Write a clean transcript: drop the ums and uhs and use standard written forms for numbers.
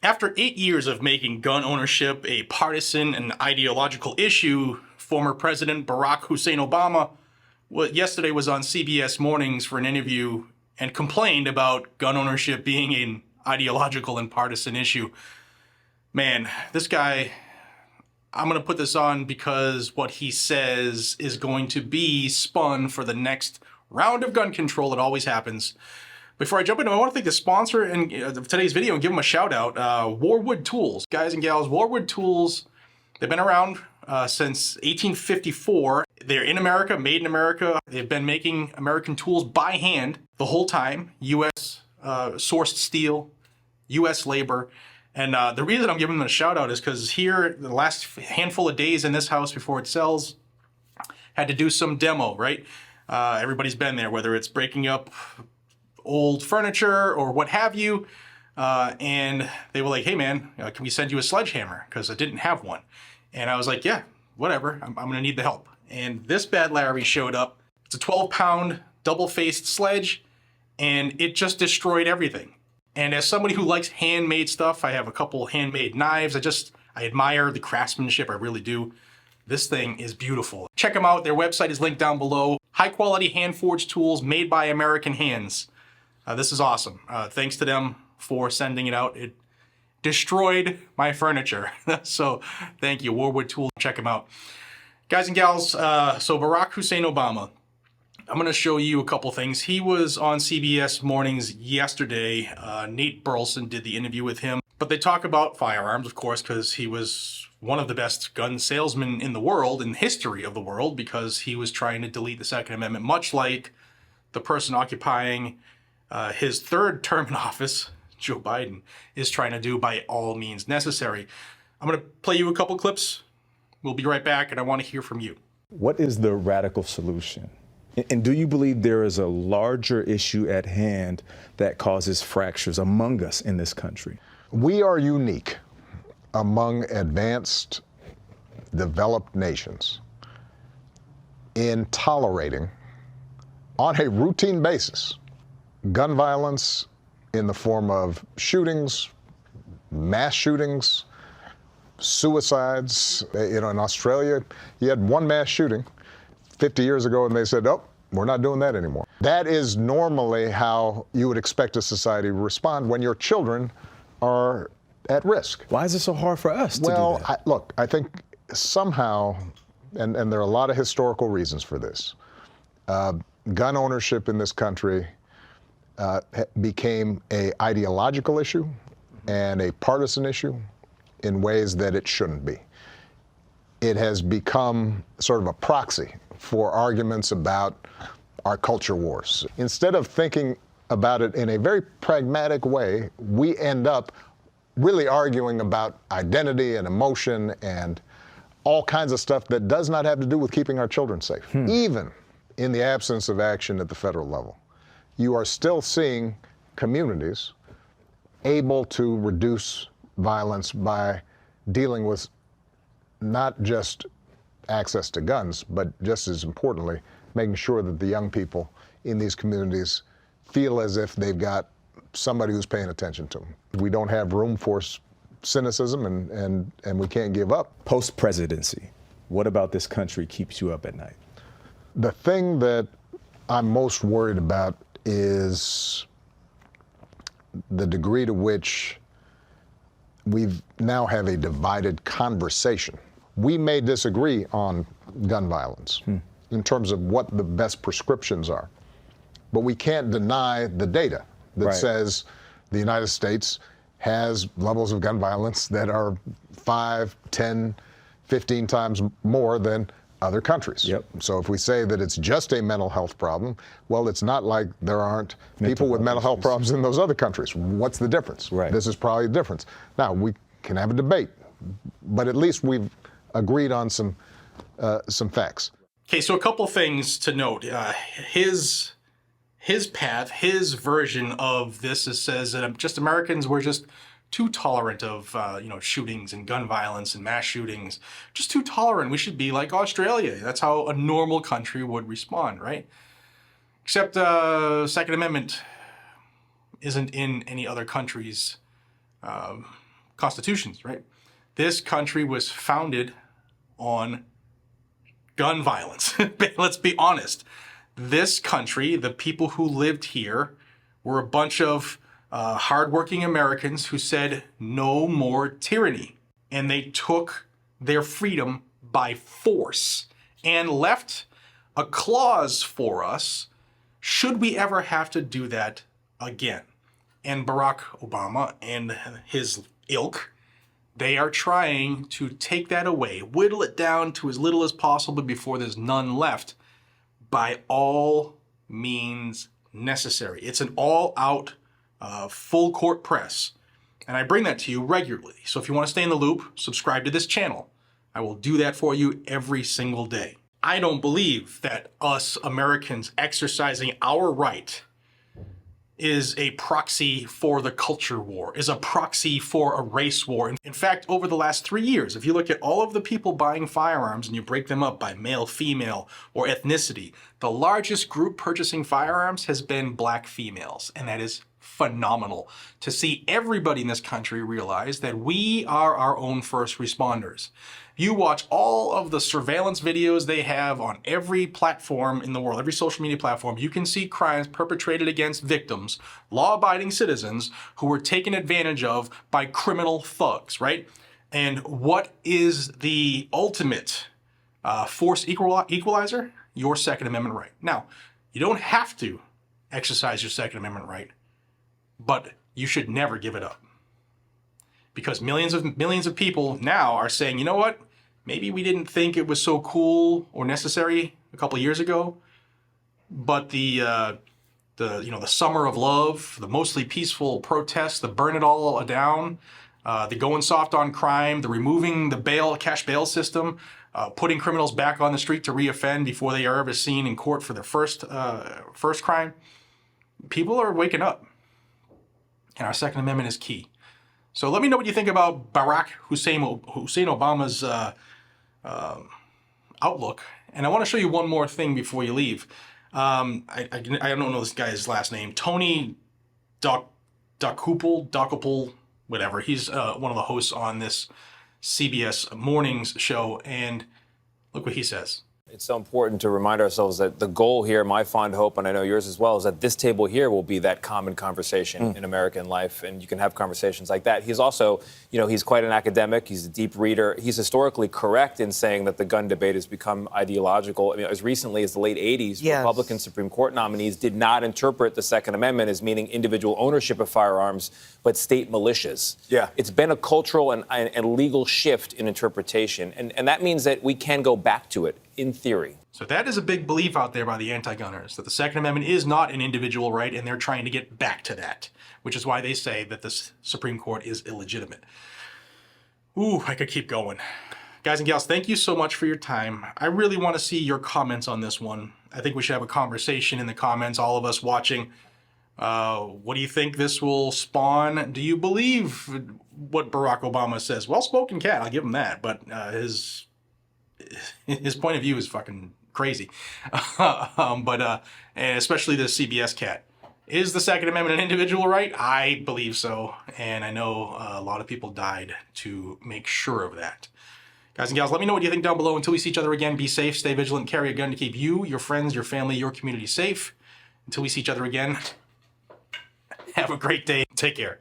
After 8 years of making gun ownership a partisan and ideological issue, former President Barack Hussein Obama yesterday was on CBS Mornings for an interview and complained about gun ownership being an ideological and partisan issue. Man, this guy, I'm going to put this on because what he says is going to be spun for the next round of gun control. It always happens. Before I jump into it, I want to thank the sponsor of today's video and give them a shout out, Warwood Tools. Guys and gals, Warwood Tools, they've been around since 1854. They're in America, made in America. They've been making American tools by hand the whole time. U.S. Sourced steel, U.S. labor. And the reason I'm giving them a shout out is because here, the last handful of days in this house before it sells, had to do some demo, right? Everybody's been there, whether it's breaking up old furniture or what have you. And they were like, hey man, can we send you a sledgehammer? Because I didn't have one. And I was like, yeah, whatever. I'm going to need the help. And this bad Larry showed up. It's a 12-pound double-faced sledge, and it just destroyed everything. And as somebody who likes handmade stuff, I have a couple handmade knives. I admire the craftsmanship, I really do. This thing is beautiful. Check them out. Their website is linked down below. High-quality hand-forged tools made by American hands. This is awesome. Thanks to them for sending it out. It destroyed my furniture. So thank you, Warwood Tools. Check them out. Guys and gals, so Barack Hussein Obama, I'm going to show you a couple things. He was on CBS Mornings yesterday. Nate Burleson did the interview with him. But they talk about firearms, of course, because he was one of the best gun salesmen in the world, in the history of the world, because he was trying to delete the Second Amendment, much like the person occupying his third term in office, Joe Biden, is trying to do by all means necessary. I'm going to play you a couple clips. We'll be right back, and I want to hear from you. What is the radical solution? And do you believe there is a larger issue at hand that causes fractures among us in this country? We are unique among advanced, developed nations in tolerating, on a routine basis, gun violence in the form of shootings, mass shootings, suicides. In Australia, you had one mass shooting 50 years ago, and they said, oh, we're not doing that anymore. That is normally how you would expect a society to respond when your children are at risk. Why is it so hard for us to do that? Look, I think somehow, and there are a lot of historical reasons for this, gun ownership in this country became an ideological issue and a partisan issue in ways that it shouldn't be. It has become sort of a proxy for arguments about our culture wars. Instead of thinking about it in a very pragmatic way, we end up really arguing about identity and emotion and all kinds of stuff that does not have to do with keeping our children safe. Even in the absence of action at the federal level, you are still seeing communities able to reduce violence by dealing with not just access to guns, but just as importantly, making sure that the young people in these communities feel as if they've got somebody who's paying attention to them. We don't have room for cynicism, and we can't give up. Post-presidency, what about this country keeps you up at night? The thing that I'm most worried about is the degree to which we now have a divided conversation. We may disagree on gun violence in terms of what the best prescriptions are, but we can't deny the data that says the United States has levels of gun violence that are 5, 10, 15 times more than other countries. So if we say that it's just a mental health problem, well, it's not like there aren't people with mental health problems in those other countries. What's the difference? This is probably the difference. Now, we can have a debate, but at least we've agreed on some facts. Okay, so a couple things to note. His path, his version of this says that just Americans were just too tolerant of shootings and gun violence and mass shootings. Just too tolerant. We should be like Australia. That's how a normal country would respond, right? Except Second Amendment isn't in any other countries constitutions, right? This country was founded on gun violence. Let's be honest. This country, the people who lived here, were a bunch of hardworking Americans who said no more tyranny. And they took their freedom by force and left a clause for us should we ever have to do that again. And Barack Obama and his ilk, they are trying to take that away, whittle it down to as little as possible before there's none left, by all means necessary. It's an all-out, full court press. And I bring that to you regularly. So if you want to stay in the loop, subscribe to this channel. I will do that for you every single day. I don't believe that us Americans exercising our right is a proxy for the culture war, is a proxy for a race war. In fact, over the last 3 years, if you look at all of the people buying firearms and you break them up by male, female, or ethnicity, the largest group purchasing firearms has been black females, and that is phenomenal to see everybody in this country realize that we are our own first responders. You watch all of the surveillance videos they have on every platform in the world, every social media platform, you can see crimes perpetrated against victims, law-abiding citizens who were taken advantage of by criminal thugs, right? And what is the ultimate force equalizer? Your Second Amendment right. Now, you don't have to exercise your Second Amendment right, but you should never give it up. Because millions of people now are saying, you know what? Maybe we didn't think it was so cool or necessary a couple of years ago, but the summer of love, the mostly peaceful protests, the burn it all down, the going soft on crime, the removing the cash bail system, putting criminals back on the street to reoffend before they are ever seen in court for their first crime. People are waking up, and our Second Amendment is key. So let me know what you think about Barack Hussein Obama's outlook. And I want to show you one more thing before you leave. I don't know this guy's last name. Tony Dokoupil, whatever. He's one of the hosts on this CBS Mornings show. And look what he says. It's so important to remind ourselves that the goal here, my fond hope, and I know yours as well, is that this table here will be that common conversation in American life, and you can have conversations like that. He's also, he's quite an academic. He's a deep reader. He's historically correct in saying that the gun debate has become ideological. I mean, as recently as the late 80s, yes, Republican Supreme Court nominees did not interpret the Second Amendment as meaning individual ownership of firearms, but state militias. Yeah. It's been a cultural and legal shift in interpretation, and that means that we can go back to it in theory. So that is a big belief out there by the anti-gunners, that the Second Amendment is not an individual right, and they're trying to get back to that, which is why they say that the Supreme Court is illegitimate. Ooh, I could keep going. Guys and gals, thank you so much for your time. I really want to see your comments on this one. I think we should have a conversation in the comments, all of us watching. What do you think this will spawn? Do you believe what Barack Obama says? Well-spoken cat, I'll give him that, but his point of view is fucking crazy. And especially the CBS cat. Is the Second Amendment an individual right? I believe so, and I know a lot of people died to make sure of that. Guys and gals, let me know what you think down below. Until we see each other again, be safe, stay vigilant, carry a gun to keep you, your friends, your family, your community safe. Until we see each other again, have a great day. Take care.